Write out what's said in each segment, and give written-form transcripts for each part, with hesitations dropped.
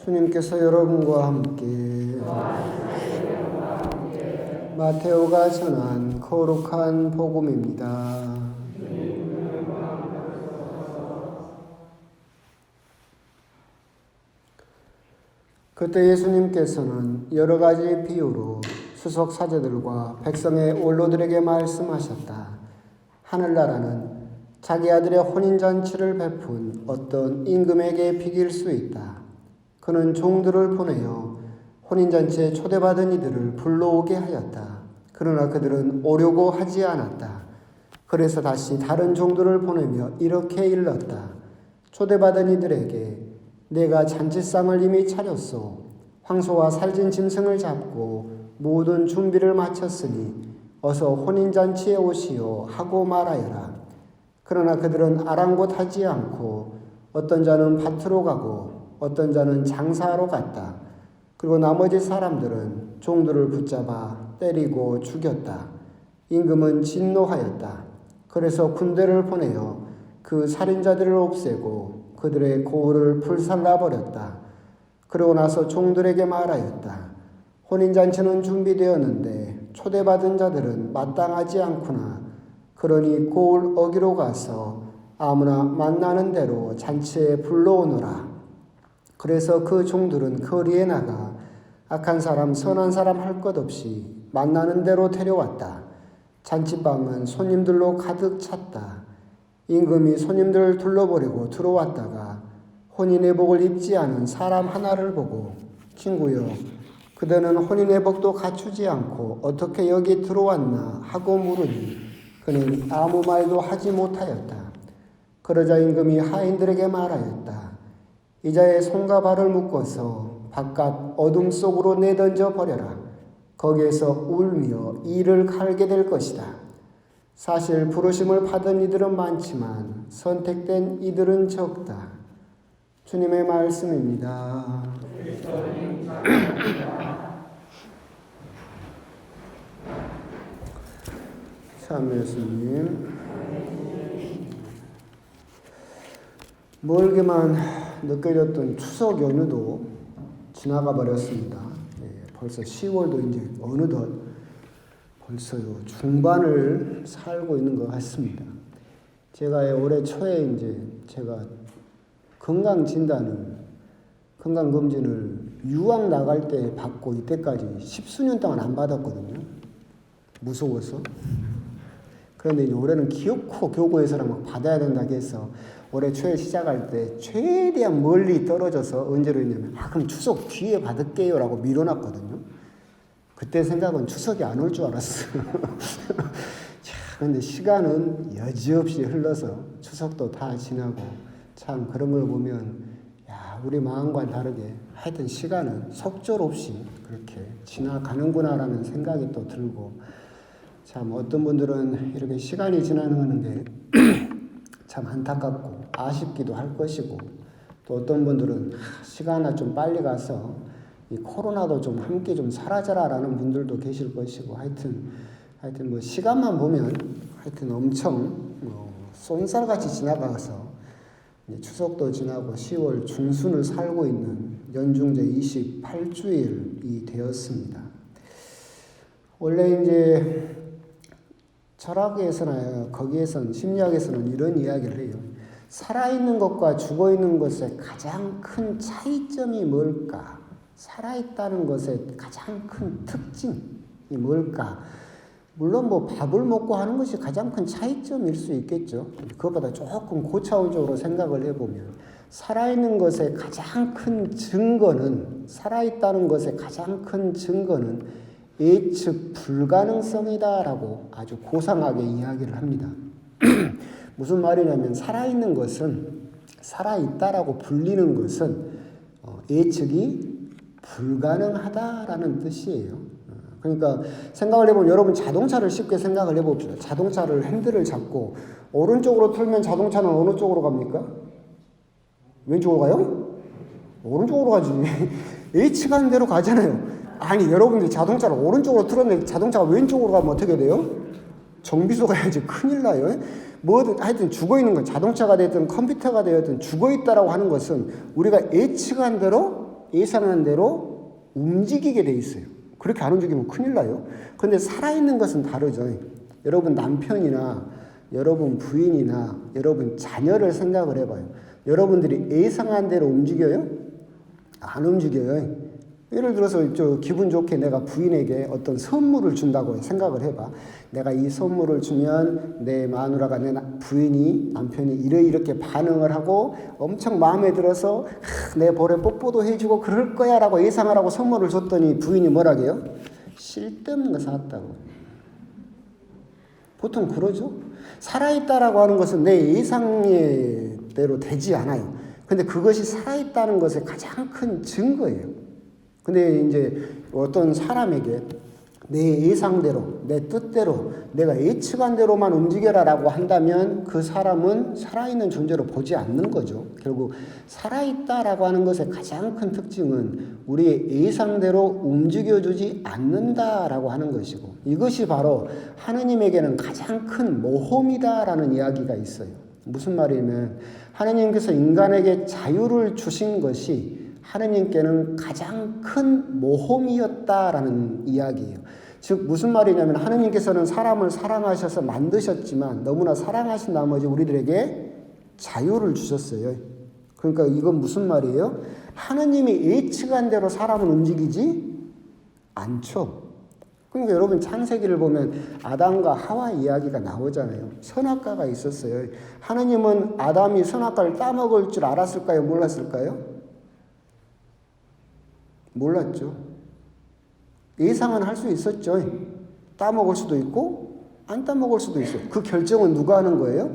주님께서 여러분과 함께 마테오가 전한 거룩한 복음입니다. 그때 예수님께서는 여러 가지 비유로 수석 사제들과 백성의 원로들에게 말씀하셨다. 하늘나라는 자기 아들의 혼인잔치를 베푼 어떤 임금에게 비길 수 있다. 그는 종들을 보내어 혼인잔치에 초대받은 이들을 불러오게 하였다. 그러나 그들은 오려고 하지 않았다. 그래서 다시 다른 종들을 보내며 이렇게 일렀다. 초대받은 이들에게 내가 잔치상을 이미 차렸소. 황소와 살진 짐승을 잡고 모든 준비를 마쳤으니 어서 혼인잔치에 오시오 하고 말하여라. 그러나 그들은 아랑곳하지 않고 어떤 자는 밭으로 가고 어떤 자는 장사하러 갔다. 그리고 나머지 사람들은 종들을 붙잡아 때리고 죽였다. 임금은 진노하였다. 그래서 군대를 보내어 그 살인자들을 없애고 그들의 고을을 불살라버렸다. 그러고 나서 종들에게 말하였다. 혼인잔치는 준비되었는데 초대받은 자들은 마땅하지 않구나. 그러니 고을 어기로 가서 아무나 만나는 대로 잔치에 불러오너라. 그래서 그 종들은 거리에 나가 악한 사람 선한 사람 할 것 없이 만나는 대로 데려왔다. 잔치방은 손님들로 가득 찼다. 임금이 손님들을 둘러버리고 들어왔다가 혼인의복을 입지 않은 사람 하나를 보고 친구여 그대는 혼인의복도 갖추지 않고 어떻게 여기 들어왔나 하고 물으니 그는 아무 말도 하지 못하였다. 그러자 임금이 하인들에게 말하였다. 이자의 손과 발을 묶어서 바깥 어둠 속으로 내던져 버려라. 거기에서 울며 이를 갈게 될 것이다. 사실 부르심을 받은 이들은 많지만 선택된 이들은 적다. 주님의 말씀입니다. 참 예수님, 멀게만 느껴졌던 추석 연휴도 지나가 버렸습니다. 벌써 10월도 이제 어느덧 벌써요 중반을 살고 있는 것 같습니다. 제가 올해 초에 이제 제가 건강검진을 유학 나갈 때 받고 이때까지 10수년 동안 안 받았거든요. 무서워서. 그런데 이제 올해는 기어코 교구에서랑 막 받아야 된다고 해서 올해 초에 시작할 때 최대한 멀리 떨어져서 언제로 했냐면 그럼 추석 뒤에 받을게요 라고 밀어놨거든요. 그때 생각은 추석이 안 올 줄 알았어요. 그런데 시간은 여지없이 흘러서 추석도 다 지나고 참 그런 걸 보면 우리 마음과 다르게 하여튼 시간은 속절없이 그렇게 지나가는구나라는 생각이 또 들고 참 어떤 분들은 이렇게 시간이 지나는 게 참 안타깝고 아쉽기도 할 것이고 또 어떤 분들은 시간이 좀 빨리 가서 이 코로나도 좀 함께 좀 사라져라라는 분들도 계실 것이고 하여튼 뭐 시간만 보면 하여튼 엄청 쏜살같이 지나가서 추석도 지나고 10월 중순을 살고 있는 연중제 28주일이 되었습니다. 원래 이제 철학에서나 거기에선 심리학에서는 이런 이야기를 해요. 살아있는 것과 죽어있는 것의 가장 큰 차이점이 뭘까? 살아있다는 것의 가장 큰 특징이 뭘까? 물론 뭐 밥을 먹고 하는 것이 가장 큰 차이점일 수 있겠죠. 그것보다 조금 고차원적으로 생각을 해보면 살아있는 것의 가장 큰 증거는 살아있다는 것의 가장 큰 증거는 예측 불가능성이다라고 아주 고상하게 이야기를 합니다. 무슨 말이냐면 살아있는 것은 살아있다라고 불리는 것은 예측이 불가능하다라는 뜻이에요. 그러니까 생각을 해보면 여러분 자동차를 쉽게 생각을 해봅시다. 자동차를 핸들을 잡고 오른쪽으로 틀면 자동차는 어느 쪽으로 갑니까? 왼쪽으로 가요? 오른쪽으로 가지. 예측하는 대로 가잖아요. 아니 여러분들이 자동차를 오른쪽으로 틀었는데 자동차가 왼쪽으로 가면 어떻게 돼요? 정비소 가야지 큰일 나요. 뭐든 하여튼 죽어있는 건 자동차가 되든 컴퓨터가 되든 죽어있다라고 하는 것은 우리가 예측한 대로 예상한 대로 움직이게 돼 있어요. 그렇게 안 움직이면 큰일 나요. 그런데 살아있는 것은 다르죠. 여러분 남편이나 여러분 부인이나 여러분 자녀를 생각을 해봐요. 여러분들이 예상한 대로 움직여요? 안 움직여요. 예를 들어서 기분 좋게 내가 부인에게 어떤 선물을 준다고 생각을 해봐. 내가 이 선물을 주면 내 마누라가 내 부인이 남편이 이렇게 반응을 하고 엄청 마음에 들어서 내 볼에 뽀뽀도 해주고 그럴 거야 라고 예상을 하고 선물을 줬더니 부인이 뭐라고요? 쓸데없는 거 사왔다고. 보통 그러죠. 살아있다라고 하는 것은 내 예상대로 되지 않아요. 근데 그것이 살아있다는 것의 가장 큰 증거예요. 근데 이제 어떤 사람에게 내 예상대로, 내 뜻대로, 내가 예측한 대로만 움직여라라고 한다면 그 사람은 살아있는 존재로 보지 않는 거죠. 결국 살아있다라고 하는 것의 가장 큰 특징은 우리의 예상대로 움직여주지 않는다라고 하는 것이고, 이것이 바로 하느님에게는 가장 큰 모험이다라는 이야기가 있어요. 무슨 말이냐면 하느님께서 인간에게 자유를 주신 것이 하느님께는 가장 큰 모험이었다라는 이야기예요. 즉 무슨 말이냐면 하느님께서는 사람을 사랑하셔서 만드셨지만 너무나 사랑하신 나머지 우리들에게 자유를 주셨어요. 그러니까 이건 무슨 말이에요? 하느님이 예측한 대로 사람은 움직이지 않죠. 그러니까 여러분 창세기를 보면 아담과 하와 이야기가 나오잖아요. 선악과가 있었어요. 하느님은 아담이 선악과를 따먹을 줄 알았을까요? 몰랐을까요? 몰랐죠. 예상은 할 수 있었죠. 따먹을 수도 있고 안 따먹을 수도 있어요. 그 결정은 누가 하는 거예요?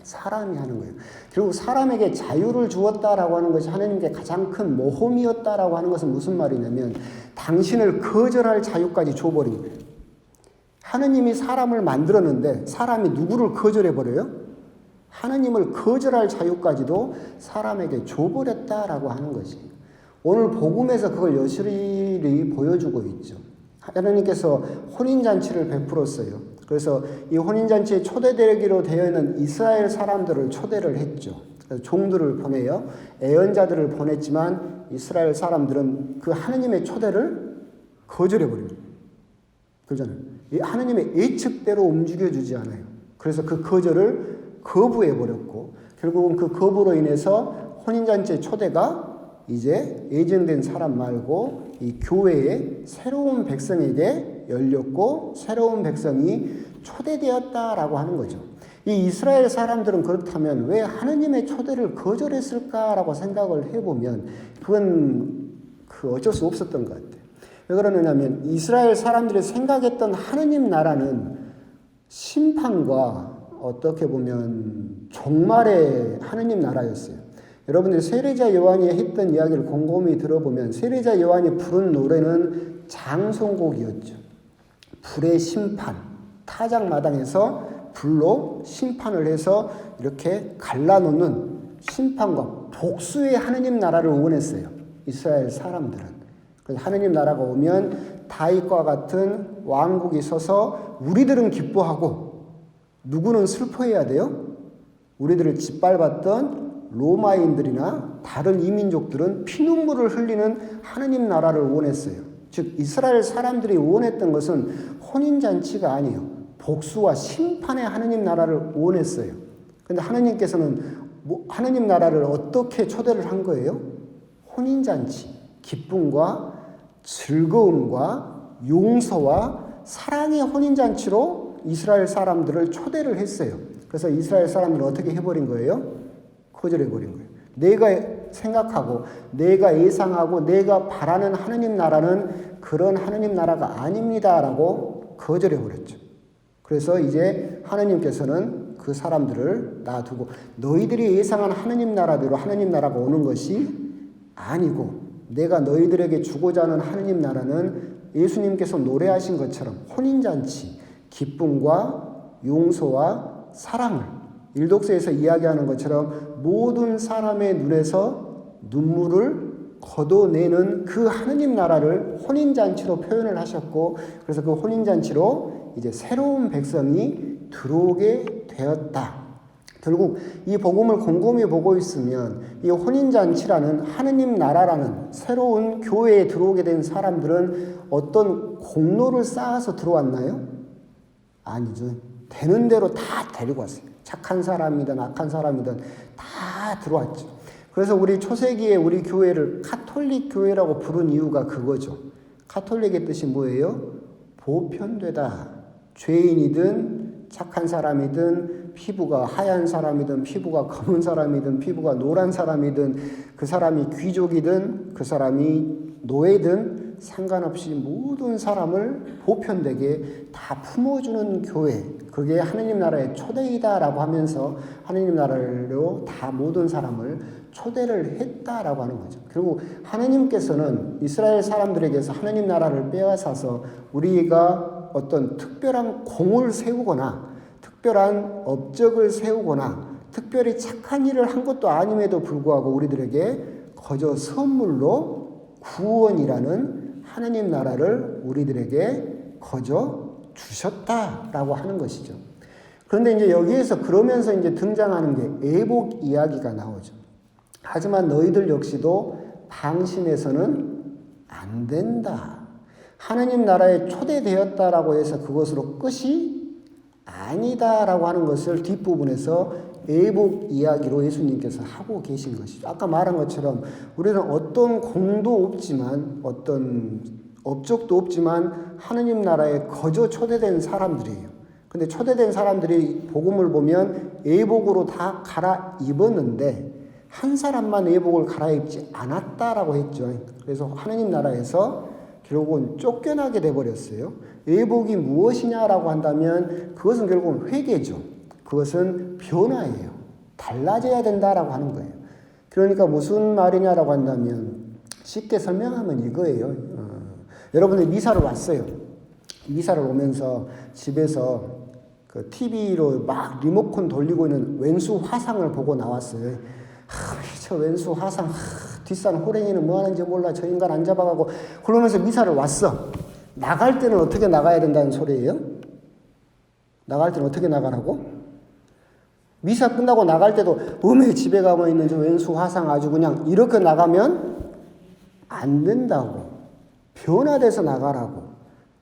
사람이 하는 거예요. 결국 사람에게 자유를 주었다라고 하는 것이 하나님께 가장 큰 모험이었다라고 하는 것은 무슨 말이냐면 당신을 거절할 자유까지 줘버린 거예요. 하느님이 사람을 만들었는데 사람이 누구를 거절해버려요? 하느님을 거절할 자유까지도 사람에게 줘버렸다라고 하는 것이에요. 오늘 복음에서 그걸 여실히 보여주고 있죠. 하나님께서 혼인잔치를 베풀었어요. 그래서 이 혼인잔치에 초대되기로 되어 있는 이스라엘 사람들을 초대를 했죠. 그래서 종들을 보내요. 애언자들을 보냈지만 이스라엘 사람들은 그 하느님의 초대를 거절해버립니다. 그렇잖아요. 이 하느님의 예측대로 움직여주지 않아요. 그래서 그 거절을 거부해버렸고 결국은 그 거부로 인해서 혼인잔치의 초대가 이제 예정된 사람 말고 이 교회의 새로운 백성에게 열렸고 새로운 백성이 초대되었다라고 하는 거죠. 이 이스라엘 사람들은 그렇다면 왜 하느님의 초대를 거절했을까라고 생각을 해보면 그건 어쩔 수 없었던 것 같아요. 왜 그러느냐면 이스라엘 사람들이 생각했던 하느님 나라는 심판과 어떻게 보면 종말의 하느님 나라였어요. 여러분들이 세례자 요한이 했던 이야기를 곰곰이 들어보면 세례자 요한이 부른 노래는 장송곡이었죠. 불의 심판, 타작마당에서 불로 심판을 해서 이렇게 갈라놓는 심판과 복수의 하느님 나라를 원했어요. 이스라엘 사람들은. 그래서 하느님 나라가 오면 다윗과 같은 왕국이 서서 우리들은 기뻐하고 누구는 슬퍼해야 돼요? 우리들을 짓밟았던 로마인들이나 다른 이민족들은 피눈물을 흘리는 하느님 나라를 원했어요. 즉 이스라엘 사람들이 원했던 것은 혼인잔치가 아니에요. 복수와 심판의 하느님 나라를 원했어요. 그런데 하느님께서는 하느님 나라를 어떻게 초대를 한 거예요? 혼인잔치, 기쁨과 즐거움과 용서와 사랑의 혼인잔치로 이스라엘 사람들을 초대를 했어요. 그래서 이스라엘 사람들은 어떻게 해버린 거예요? 거절해버린 거예요. 내가 생각하고 내가 예상하고 내가 바라는 하느님 나라는 그런 하느님 나라가 아닙니다라고 거절해버렸죠. 그래서 이제 하느님께서는 그 사람들을 놔두고 너희들이 예상한 하느님 나라대로 하느님 나라가 오는 것이 아니고 내가 너희들에게 주고자 하는 하느님 나라는 예수님께서 노래하신 것처럼 혼인잔치, 기쁨과 용서와 사랑을 일독서에서 이야기하는 것처럼 모든 사람의 눈에서 눈물을 걷어내는 그 하느님 나라를 혼인잔치로 표현을 하셨고 그래서 그 혼인잔치로 이제 새로운 백성이 들어오게 되었다. 결국 이 복음을 곰곰이 보고 있으면 이 혼인잔치라는 하느님 나라라는 새로운 교회에 들어오게 된 사람들은 어떤 공로를 쌓아서 들어왔나요? 아니죠. 되는 대로 다 데리고 왔어요. 착한 사람이든 악한 사람이든 다 들어왔죠. 그래서 우리 초세기에 우리 교회를 카톨릭 교회라고 부른 이유가 그거죠. 카톨릭의 뜻이 뭐예요? 보편되다. 죄인이든 착한 사람이든 피부가 하얀 사람이든 피부가 검은 사람이든 피부가 노란 사람이든 그 사람이 귀족이든 그 사람이 노예든 상관없이 모든 사람을 보편되게 다 품어주는 교회, 그게 하느님 나라의 초대이다라고 하면서 하느님 나라로 다 모든 사람을 초대를 했다라고 하는 거죠. 그리고 하느님께서는 이스라엘 사람들에게서 하느님 나라를 빼앗아서 우리가 어떤 특별한 공을 세우거나 특별한 업적을 세우거나 특별히 착한 일을 한 것도 아님에도 불구하고 우리들에게 거저 선물로 구원이라는 하느님 나라를 우리들에게 거저 주셨다라고 하는 것이죠. 그런데 이제 여기에서 그러면서 이제 등장하는 게 애복 이야기가 나오죠. 하지만 너희들 역시도 방심해서는 안 된다. 하느님 나라에 초대되었다라고 해서 그것으로 끝이 아니다라고 하는 것을 뒷부분에서 애복 이야기로 예수님께서 하고 계신 것이죠. 아까 말한 것처럼 우리는 어떤 공도 없지만 어떤 업적도 없지만 하느님 나라에 거저 초대된 사람들이에요. 근데 초대된 사람들이 복음을 보면 애복으로 다 갈아입었는데 한 사람만 애복을 갈아입지 않았다라고 했죠. 그래서 하느님 나라에서 결국은 쫓겨나게 돼버렸어요. 애복이 무엇이냐라고 한다면 그것은 결국은 회개죠. 그것은 변화예요. 달라져야 된다라고 하는 거예요. 그러니까 무슨 말이냐라고 한다면 쉽게 설명하면 이거예요. 여러분들 미사를 왔어요. 미사를 오면서 집에서 그 TV로 막 리모컨 돌리고 있는 왼수 화상을 보고 나왔어요. 저 왼수 화상, 뒷산 호랭이는 뭐 하는지 몰라. 저 인간 안 잡아가고. 그러면서 미사를 왔어. 나갈 때는 어떻게 나가야 된다는 소리예요? 나갈 때는 어떻게 나가라고? 미사 끝나고 나갈 때도 어메 집에 가면 있는 저 왼수 화상 아주 그냥 이렇게 나가면 안 된다고. 변화돼서 나가라고.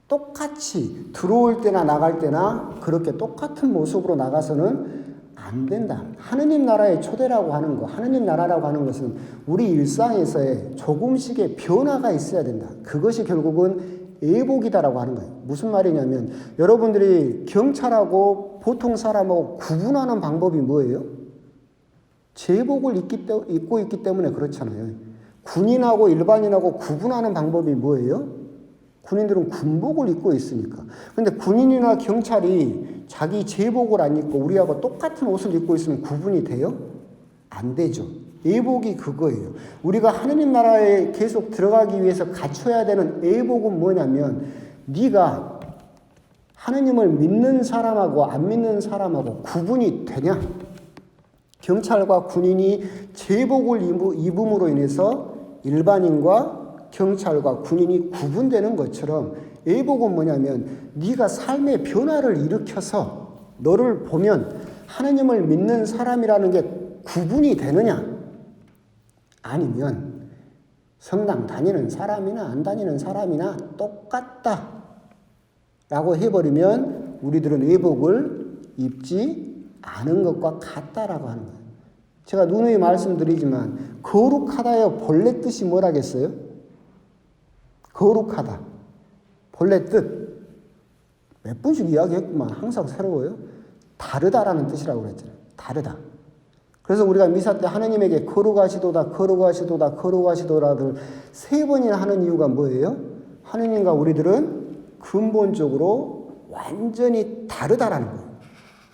똑같이 들어올 때나 나갈 때나 그렇게 똑같은 모습으로 나가서는 안 된다. 하느님 나라의 초대라고 하는 거, 하느님 나라라고 하는 것은 우리 일상에서의 조금씩의 변화가 있어야 된다. 그것이 결국은 애복이다라고 하는 거예요. 무슨 말이냐면 여러분들이 경찰하고 보통 사람하고 구분하는 방법이 뭐예요? 제복을 입고 있기 때문에 그렇잖아요. 군인하고 일반인하고 구분하는 방법이 뭐예요? 군인들은 군복을 입고 있으니까. 근데 군인이나 경찰이 자기 제복을 안 입고 우리하고 똑같은 옷을 입고 있으면 구분이 돼요? 안 되죠. 애복이 그거예요. 우리가 하느님 나라에 계속 들어가기 위해서 갖춰야 되는 애복은 뭐냐면 네가 하느님을 믿는 사람하고 안 믿는 사람하고 구분이 되냐? 경찰과 군인이 제복을 입음으로 인해서 일반인과 경찰과 군인이 구분되는 것처럼 애복은 뭐냐면 네가 삶의 변화를 일으켜서 너를 보면 하느님을 믿는 사람이라는 게 구분이 되느냐? 아니면 성당 다니는 사람이나 안 다니는 사람이나 똑같다 라고 해버리면 우리들은 애복을 입지 않은 것과 같다라고 하는 거예요. 제가 누누이 말씀드리지만 거룩하다요 본래 뜻이 뭐라겠어요? 거룩하다. 본래 뜻. 몇 번씩 이야기했구만. 항상 새로워요. 다르다라는 뜻이라고 그랬잖아요. 다르다. 그래서 우리가 미사 때 하느님에게 거룩하시도다, 거룩하시도다, 거룩하시도라를 3번이나 하는 이유가 뭐예요? 하느님과 우리들은 근본적으로 완전히 다르다라는 거예요.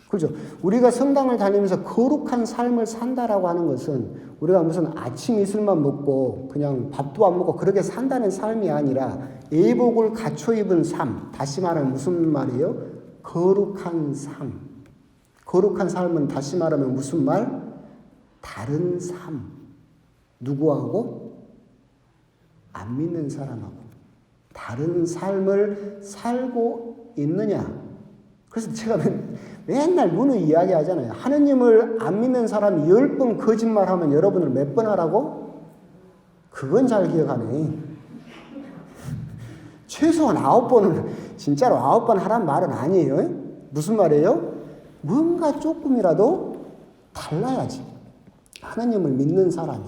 그렇죠? 우리가 성당을 다니면서 거룩한 삶을 산다라고 하는 것은 우리가 무슨 아침 이슬만 먹고 그냥 밥도 안 먹고 그렇게 산다는 삶이 아니라 애복을 갖춰 입은 삶. 다시 말하면 무슨 말이에요? 거룩한 삶. 거룩한 삶은 다시 말하면 무슨 말? 다른 삶. 누구하고? 안 믿는 사람하고. 다른 삶을 살고 있느냐. 그래서 제가 맨날 누누이 이야기하잖아요. 하느님을 안 믿는 사람이 10번 거짓말하면 여러분을 몇 번 하라고? 그건 잘 기억하네. 최소한 9번은 진짜로 9번 하란 말은 아니에요. 무슨 말이에요? 뭔가 조금이라도 달라야지. 하나님을 믿는 사람이.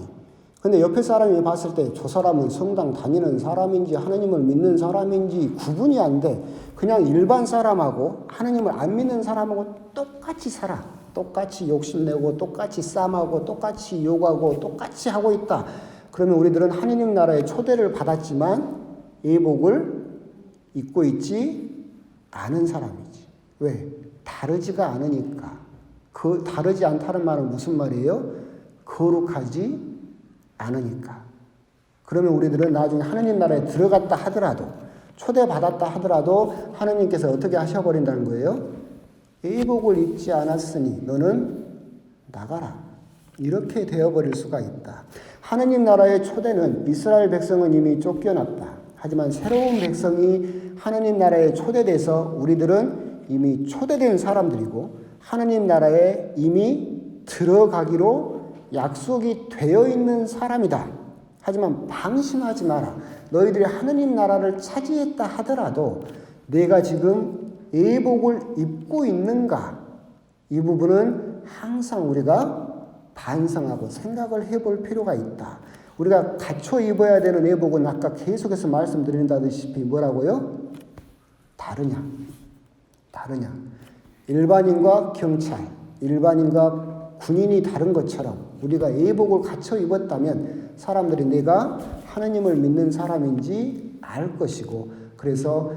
근데 옆에 사람이 봤을 때 저 사람은 성당 다니는 사람인지 하나님을 믿는 사람인지 구분이 안 돼. 그냥 일반 사람하고 하나님을 안 믿는 사람하고 똑같이 살아. 똑같이 욕심내고 똑같이 싸움하고 똑같이 욕하고 똑같이 하고 있다. 그러면 우리들은 하나님 나라의 초대를 받았지만 예복을 입고 있지 않은 사람이지. 왜? 다르지가 않으니까. 그 다르지 않다는 말은 무슨 말이에요? 거룩하지 않으니까. 그러면 우리들은 나중에 하느님 나라에 들어갔다 하더라도 초대받았다 하더라도 하느님께서 어떻게 하셔버린다는 거예요? 예복을 입지 않았으니 너는 나가라. 이렇게 되어버릴 수가 있다. 하느님 나라의 초대는 이스라엘 백성은 이미 쫓겨났다. 하지만 새로운 백성이 하느님 나라에 초대돼서 우리들은 이미 초대된 사람들이고 하느님 나라에 이미 들어가기로 약속이 되어 있는 사람이다. 하지만 방심하지 마라. 너희들이 하느님 나라를 차지했다 하더라도 내가 지금 예복을 입고 있는가? 이 부분은 항상 우리가 반성하고 생각을 해볼 필요가 있다. 우리가 갖춰 입어야 되는 예복은 아까 계속해서 말씀드린다시피 뭐라고요? 다르냐? 일반인과 경찰, 일반인과 군인이 다른 것처럼 우리가 예복을 갖춰 입었다면 사람들이 내가 하느님을 믿는 사람인지 알 것이고, 그래서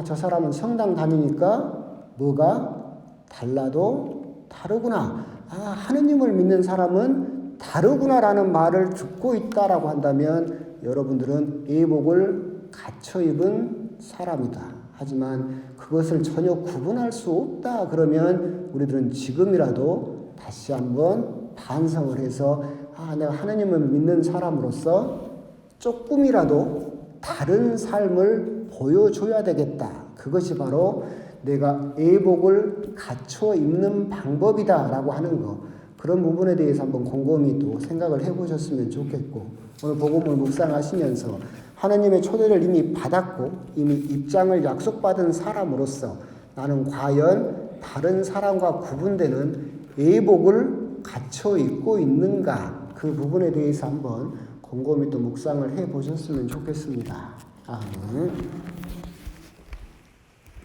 저 사람은 성당 다니니까 뭐가 달라도 다르구나. 하느님을 믿는 사람은 다르구나라는 말을 듣고 있다라고 한다면 여러분들은 예복을 갖춰 입은 사람이다. 하지만 그것을 전혀 구분할 수 없다 그러면 우리들은 지금이라도 다시 한번 반성을 해서 내가 하나님을 믿는 사람으로서 조금이라도 다른 삶을 보여줘야 되겠다. 그것이 바로 내가 예복을 갖춰 입는 방법이다라고 하는 거. 그런 부분에 대해서 한번 곰곰이 또 생각을 해보셨으면 좋겠고, 오늘 복음을 묵상하시면서 하나님의 초대를 이미 받았고 이미 입장을 약속받은 사람으로서 나는 과연 다른 사람과 구분되는 예복을 갖춰 입고 있는가, 그 부분에 대해서 한번 곰곰이 또 묵상을 해보셨으면 좋겠습니다. 아멘.